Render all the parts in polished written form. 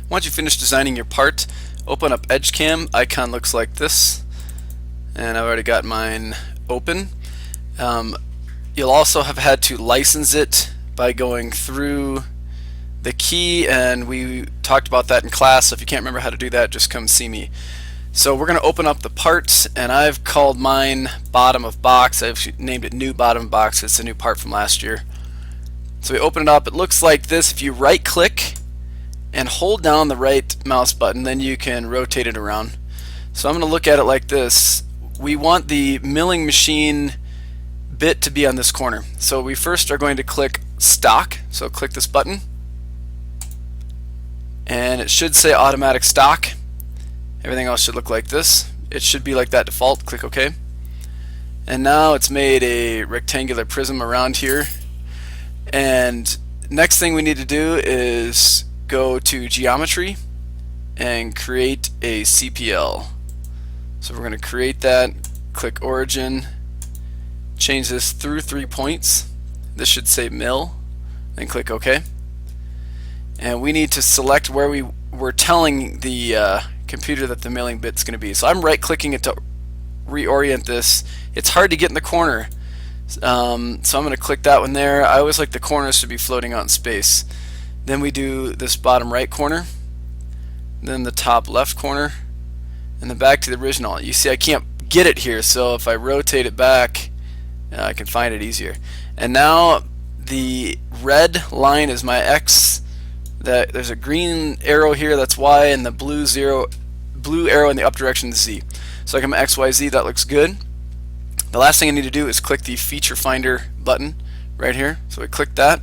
Once you finish designing your part, open up Edgecam. Icon looks like this, and I've already got mine open. You'll also have had to license it by going through the key, and we talked about that in class, so if you can't remember how to do that, just come see me. So we're going to open up the part, and I've called mine bottom of box. I've named it new bottom box. It's a new part from last year. So we open it up. It looks like this. If you right click and hold down the right mouse button, then you can rotate it around. So I'm going to look at it like this. We want the milling machine bit to be on this corner. So we first are going to click stock. So click this button, and it should say automatic stock. Everything else should look like this. It should be like that default. Click OK. And now it's made a rectangular prism around here. And next thing we need to do is go to geometry and create a CPL. So we're going to create that. Click origin. Change this through 3 points. This should say mill. Then click OK. And we need to select where we're telling the computer that the milling bit's going to be. So I'm right clicking it to reorient this. It's hard to get in the corner, so I'm going to click that one there. I always like the corners to be floating out in space. Then we do this bottom right corner, then the top left corner, and then back to the original. You see I can't get it here, so if I rotate it back, I can find it easier. And now the red line is my X. There's a green arrow here, that's Y, and the blue arrow in the up direction is Z. So I come X, Y, Z, that looks good. The last thing I need to do is click the feature finder button right here. So we click that.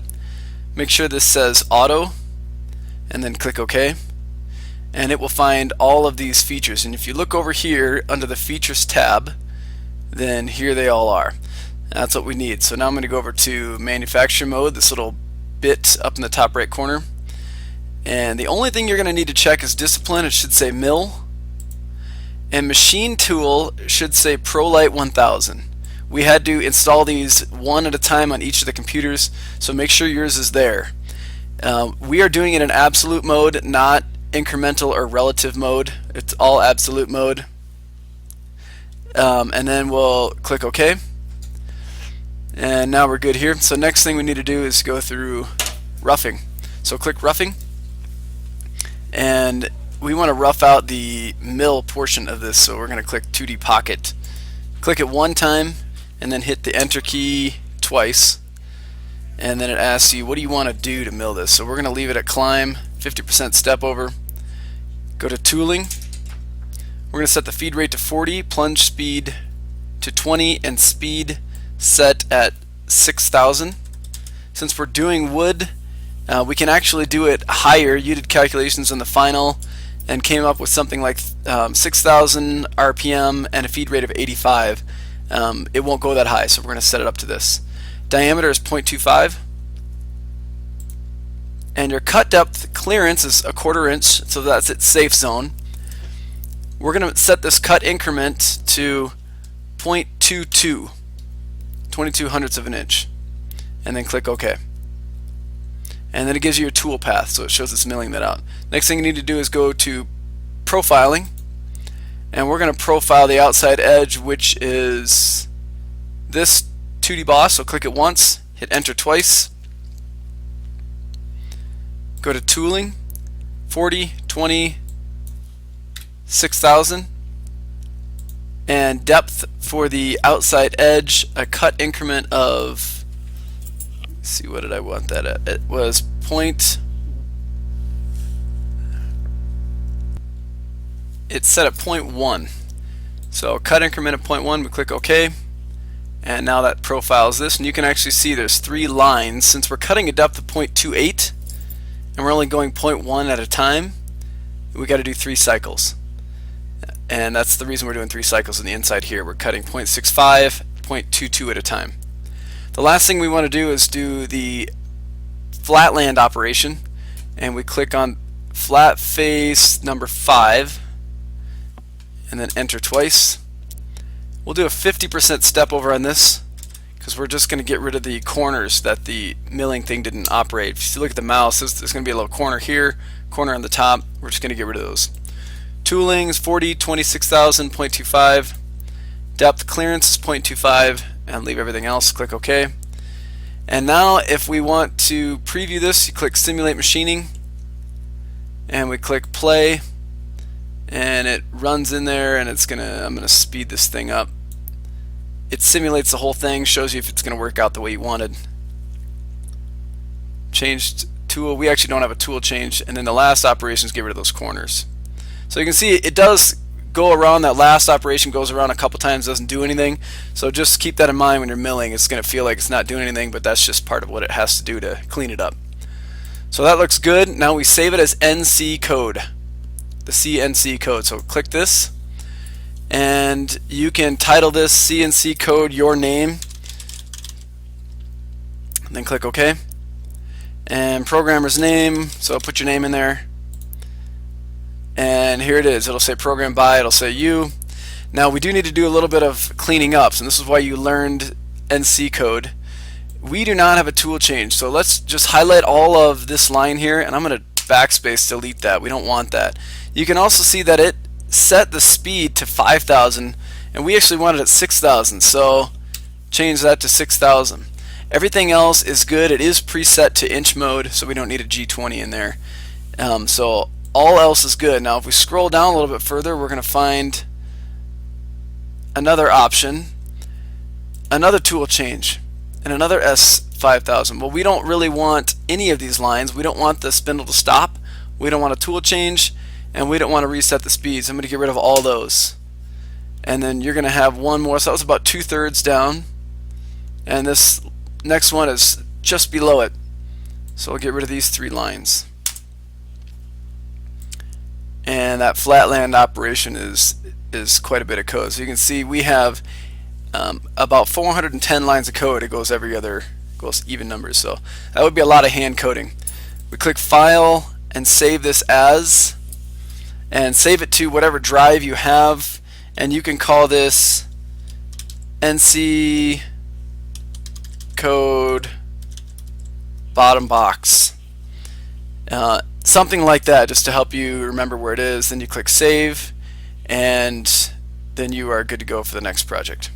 Make sure this says auto, and then click OK. And it will find all of these features. And if you look over here under the features tab, then here they all are. That's what we need. So now I'm going to go over to manufacturer mode, this little bit up in the top right corner. And the only thing you're going to need to check is discipline. It should say mill. And machine tool should say ProLite 1000. We had to install these one at a time on each of the computers, so make sure yours is there. We are doing it in absolute mode, not incremental or relative mode. It's all absolute mode. And then we'll click OK. And now we're good here. So next thing we need to do is go through roughing. So click roughing, and we want to rough out the mill portion of this, so we're going to click 2D pocket. Click it one time and then hit the enter key twice, and then it asks you what do you want to do to mill this. So we're going to leave it at climb, 50% step over. Go to tooling. We're going to set the feed rate to 40, plunge speed to 20, and speed set at 6,000. Since we're doing wood, we can actually do it higher. You did calculations on the final and came up with something like 6,000 RPM and a feed rate of 85. It won't go that high, so we're going to set it up to this. Diameter is 0.25, and your cut depth clearance is 1/4 inch, so that's its safe zone. We're going to set this cut increment to 0.22, 22 hundredths of an inch, and then click OK. And then it gives you your tool path, so it shows it's milling that out. Next thing you need to do is go to profiling, and we're going to profile the outside edge, which is this 2D boss. So click it once, hit enter twice, go to tooling, 40, 20, 6,000, and depth for the outside edge, a cut increment of, see, what did I want that at? It was it's set at 0.1. So cut increment of 0.1, we click OK, and now that profiles this, and you can actually see there's 3 lines. Since we're cutting a depth of 0.28 and we're only going 0.1 at a time, we got to do 3 cycles. And that's the reason we're doing 3 cycles on the inside here. We're cutting 0.65, 0.22 at a time. The last thing we want to do is do the flatland operation, and we click on flat face number 5 and then enter twice. We'll do a 50% step over on this because we're just going to get rid of the corners that the milling thing didn't operate. If you look at the mouse, there's going to be a little corner here, corner on the top. We're just going to get rid of those. Toolings 40, 26,000, 0.25. Depth clearance is 0.25, and leave everything else. Click OK. And now if we want to preview this, you click Simulate Machining, and we click Play, and it runs in there, and I'm gonna speed this thing up. It simulates the whole thing, shows you if it's gonna work out the way you wanted. Changed tool. We actually don't have a tool change, and then the last operation is get rid of those corners. So you can see it does go around. That last operation goes around a couple times, doesn't do anything. So just keep that in mind when you're milling. It's going to feel like it's not doing anything, but that's just part of what it has to do to clean it up. So that looks good. Now we save it as NC code, the CNC code. So click this, and you can title this CNC code your name, and then click OK. And programmer's name, so put your name in there. And here it is. It'll say program by, it'll say you. Now we do need to do a little bit of cleaning up, and this is why you learned NC code. We do not have a tool change, so let's just highlight all of this line here, and I'm going to backspace delete that. We don't want that. You can also see that it set the speed to 5,000, and we actually want it at 6,000, so change that to 6,000. Everything else is good. It is preset to inch mode, so we don't need a G20 in there. So all else is good. Now if we scroll down a little bit further, we're going to find another option, another tool change, and another S5000. Well, we don't really want any of these lines. We don't want the spindle to stop. We don't want a tool change, and we don't want to reset the speeds. I'm going to get rid of all those. And then you're going to have one more. So that was about 2/3 down. And this next one is just below it. So I'll get rid of these 3 lines. And that flatland operation is quite a bit of code. So you can see we have about 410 lines of code. It goes goes even numbers. So that would be a lot of hand coding. We click File and save this as, and save it to whatever drive you have, and you can call this NC code bottom box. Something like that, just to help you remember where it is. Then you click Save, and then you are good to go for the next project.